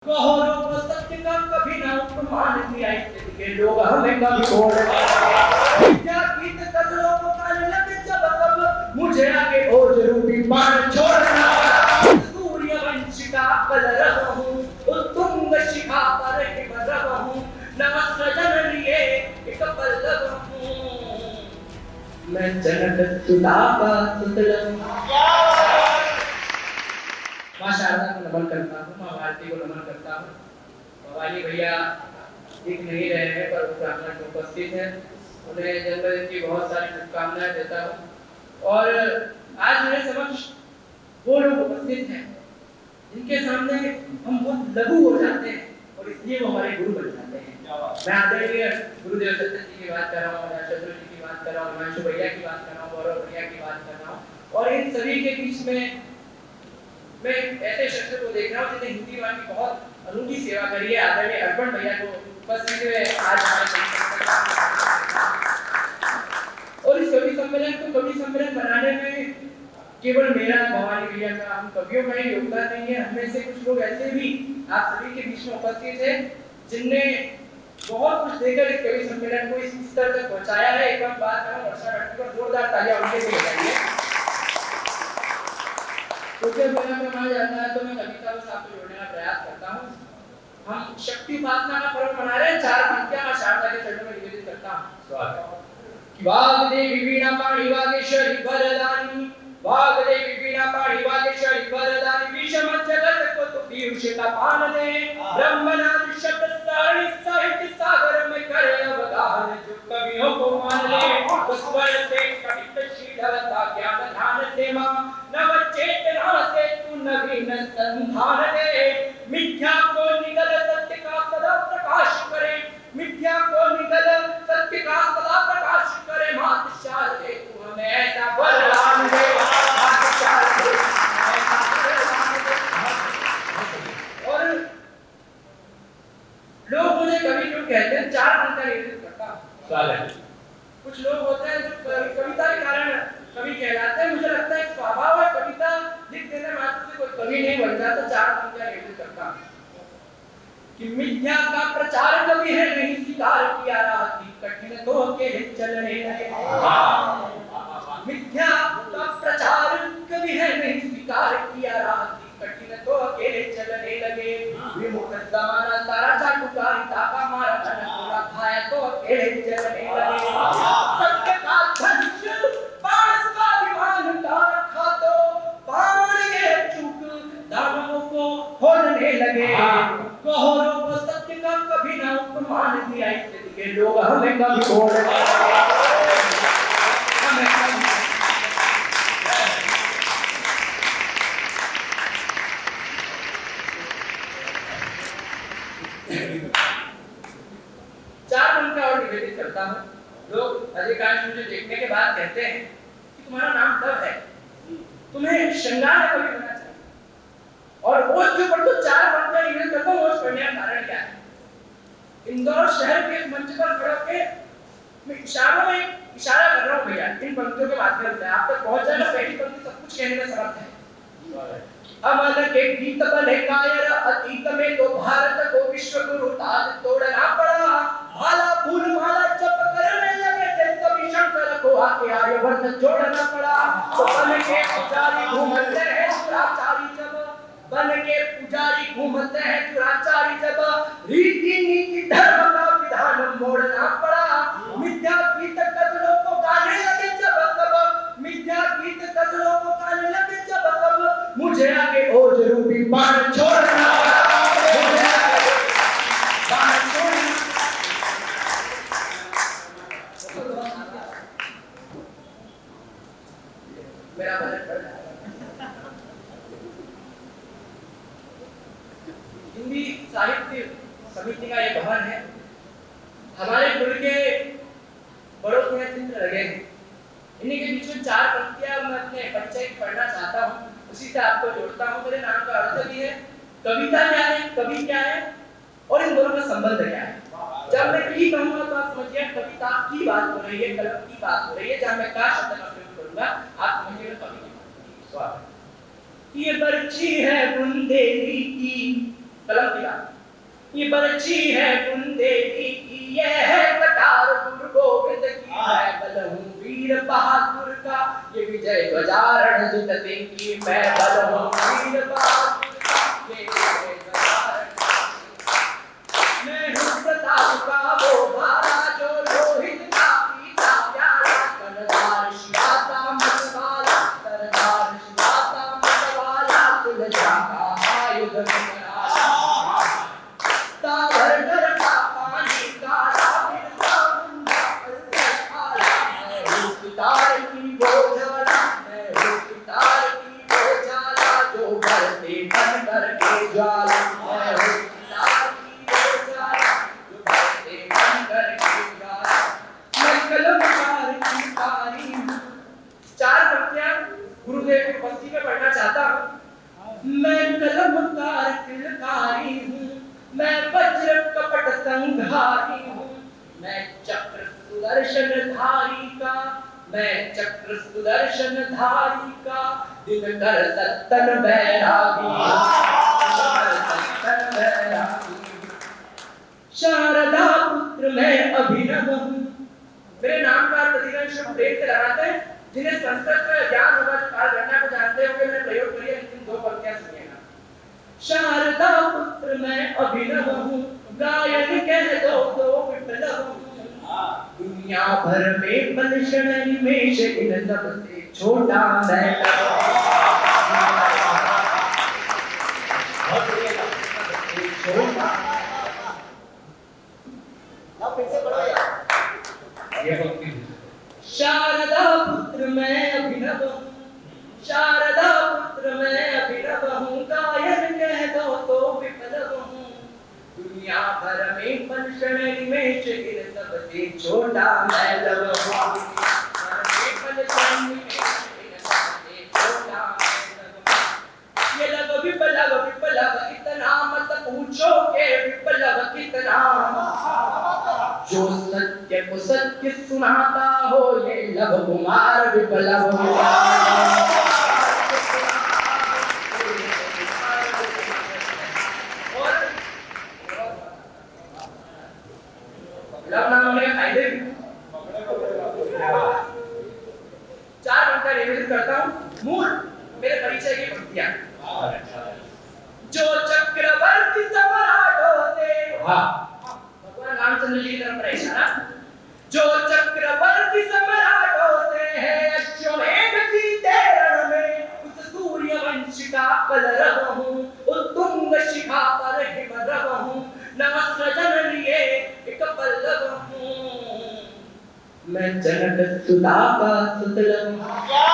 कोहरों को सत्य का कभी ना उपमान दिया इसके लोग हमें कभी छोड़ क्या गीत कदरों को कान लगे जब सब मुझे आगे ओज रूपी बाण छोड़ना सूर्य वंशिका कलरव हूँ उत्तुंग शिखा पर हिमरव हूँ नवसृजन लिए एक पल्लव हूँ मैं जनक सुधा का सुतलम। माँ शारदा को नमन करता हूँ, माँ भारती को नमन करता हूँ। भवानी भैया दिख नहीं रहे हैं पर ब्राह्मण में उपस्थित है, उन्हें जन्मदिन की बहुत सारी शुभकामनाएं देता हूँ। और आज मेरे समक्ष वो लोग उपस्थित हैं जिनके सामने हम बहुत लघु हो जाते हैं और इसलिए वो हमारे गुरु बन जाते हैं। मैं आदरणीय गुरुदेव सत्य जी की बात कर रहा हूँ, शत्रु जी की बात कर रहा हूँ, हिमांशु भैया की बात कर रहा हूँ, गौरव भैया की बात कर रहा हूँ। और इन सभी के बीच में मैं ऐसे शख्स को देख रहा हूँ जिन्हें हिंदी वाणी की बहुत अनूठी सेवा करी है। आदरणीय अर्पण भैया को उपस्थित हुए आज और इस कवि सम्मेलन बनाने में केवल मेरा भवानी भैया का, हम कवियों का ही योगदान नहीं है। हमें से कुछ लोग ऐसे भी आप सभी के बीच में उपस्थित है जिनने बहुत कुछ देकर इस कवि सम्मेलन को इस स्तर तक पहुंचाया है। एक बार बात करूं वर्षा भट्टी पर जोरदार तालियां उनके लिए बजाइए। तो जब मेरा काम आ जाता है तो मैं कविता को साथ जोड़ने का प्रयास करता हूँ। हम शक्ति उपासना का पर्व मना रहे हैं, 4 पंक्तियां मैं शारदा के चरणों में निवेदित करता हूँ। वाग्देवी वीणा पाणि वागेश्वरी वरदानी, वाग्देवी वीणा पाणि वागेश्वरी वरदानी, विषम जगत को तू पीयूष का पान दे, ब्रह्मनाद शब्द सारणी साहित्य सागर में करे अवगाहन, जो कवियों को मान ले तो स्वर से कवित शीलवता ज्ञान ध्यान से मां नव चेतना से तू नवीन संधान दे, मिथ्या को निगल सत्य का सदा प्रकाश करे, मिथ्या को निगल सत्य का सदा प्रकाश करे, मात शारदे तू हमें ऐसा वरदान दे, मात शारदे और लोग मुझे कवि क्यों कहते हैं, 4 पंक्तियां निवेदित करता हूं। कुछ लोग होते हैं जो कविता के कारण कवि कहलाते हैं। मुझे लगता है स्वभाव है कविता लिख देने मात्र से कोई कवि नहीं बन जाता। 4 पंक्तियां निवेदित करता हूं कि मिथ्या का प्रचार कभी है नहीं स्वीकार किया राहती, कठिन तो अकेले चलने लगे। मिथ्या का प्रचार कभी है नहीं स्वीकार किया राहती, कठिन तो अकेले चलने लगे। विमुख जमाना सारा चाटुकारिता का मारा धन पूरा खाया तो अकेले चलने लगे। सत्य का धनुष बाण स्वाभिमान का रखा तो बाण के चूक दानवों को होने लगे। कोहरों को सत्य का कभी ना उपमान दिया इसके लोग हमें कभी छोड़ करता हूं। लोग अधिकांश मुझे देखने के बाद कहते हैं कि तुम्हारा नाम तब है, तुम्हें श्रृंगार कवि बनना चाहिए। और वो जो पढ़ो 4 पंक्तियां निवेदित करता हूं, वो पढ़ने का कारण क्या है। इंदौर शहर के मंच पर खड़े होकर मैं इशारों में इशारा कर रहा हूं भैया, इन पंक्तियों के माध्यम से आप तक पहुंच जाएगा। पहली पंक्ति सब कुछ कहने में समर्थ है। अमर के गीत बने कायर, अतीत में तो भारत को विश्व गुरु ताज तोड़ना पड़ा। भाला फूल माला जप करने लगे जैसे कभी शंकर को आके आर्यवर्त जोड़ना पड़ा। तो बन के पुजारी घूमते हैं दुराचारी जब, बन के पुजारी घूमते हैं दुराचारी जब, रीति नीति धर्म का विधान मोड़ना पड़ा। मिथ्या गीत कजलों को गाने लगे जब सब, मिथ्या गीत कजलों को गाने लगे जब सब, मुझे आगे ओज रूपी बाण छोड़ना पड़ा, मुझे आगे बाण छोड़ना। मेरा बजट बढ़ जाएगा। हिंदी साहित्य समिति का ये भवन है। हमारे कुल के बड़ों के चित्र लगे हैं। इन्हीं के बीच में 4 पंक्तियां मैं अपने परिचय की पढ़ना चाहता हूँ, उसी से आपको जोड़ता हूँ। मेरे नाम का अर्थ भी है, कविता क्या है, कवि क्या है और इन दोनों का संबंध क्या है। जब मैं की कहूंगा तो आप समझिए कविता की बात हो रही है, कलम की बात हो रही है। जब मैं का शब्द का प्रयोग करूंगा आप समझिएगा कवि की बात। ये बर्छी है बुंदेली की कलम की बात। ये बरछी है कुंदेली की, ये है कटार गुरु गोविंद की, मैं बल हूँ वीर बहादुर का, ये विजय ध्वजा रणजित सिंह की, मैं बल हूँ वीर बहादुर का, ये विजय ध्वजा रणजित सिंह की। मैं हूँ प्रताप का वो धारा जो रोहित का पीता प्यारा, सरदार शिवाता मतवाला, सरदार शिवाता मतवाला, तुलजा का आयुध निराला, सागर घर का पानी काला, बिरसा मुंडा पत्थर काला, मैं हूँ सितार की वो ज्वाला, मैं हूँ सितार की वो ज्वाला, जो बरसे बन करके ज्वाला, मैं हूँ सितार की वो ज्वाला, जो बरसे बन करके ज्वाला, मैं कलमकार की कारी हूँ। चार पंक्तियां गुरुदेव की पंक्ति में पढ़ना चाहता हूँ। मैं कलमकार किलकारी हूँ, मैं वज्र कपट संघारी हूँ, मैं चक्र सुदर्शन धारी का, मैं चक्र सुदर्शन धारी का, दिनकर सत्तन बैरागी, सत्तन बैरागी। शारदा पुत्र मैं अभिनव हूँ। मेरे नाम का प्रतिगण शब्द प्रेम से लगाते हैं। जिन्हें संस्कृत में ज्ञान होगा, जो काल गणना को जानते होंगे, मैंने प्रयोग करिए, लेकिन दो पंक्तियां सुनिएगा। शारदा पुत्र मैं अभिनव हूँ, गायन कह दो तो विप्लव हूँ, दुनिया भर में पलशन निमेश इन सबसे छोटा मैं, छोटा शारदा पुत्र मैं अभिनव हूँ, शारदा पुत्र मैं अभिनव हूँ, गायन कह दो तो विप्लव हूँ, दुनिया भर में पलशन निमेश इन सबसे छोटा मैं लव हूँ, पलशन निमेश इन सबसे छोटा मैं लव हूँ। ये लव विप्लव विप्लव इतना मत पूछो के विप्लव कितना, जो सत्य को सत्य सुनाता हो, ये लव कुमार विप्लव लव नाम होने के फायदे भी। चार पंक्तियां रिवीजन करता हूँ। मूल मेरे परिचय की पंक्तियां। जो चक्रवर्ती सम्राटों से, भगवान रामचंद्र जी की तरफ इशारा, जो चक्रवर्ती सम्राटों से है अश्वमेध जीते रण में, उस सूर्यवंश का कलरव हूँ, उत्तुंग शिखा पर हिमरव हूँ, नवसृजन लिए एक पल्लव हूँ, मैं जनक सुधा का सुतलव हूँ।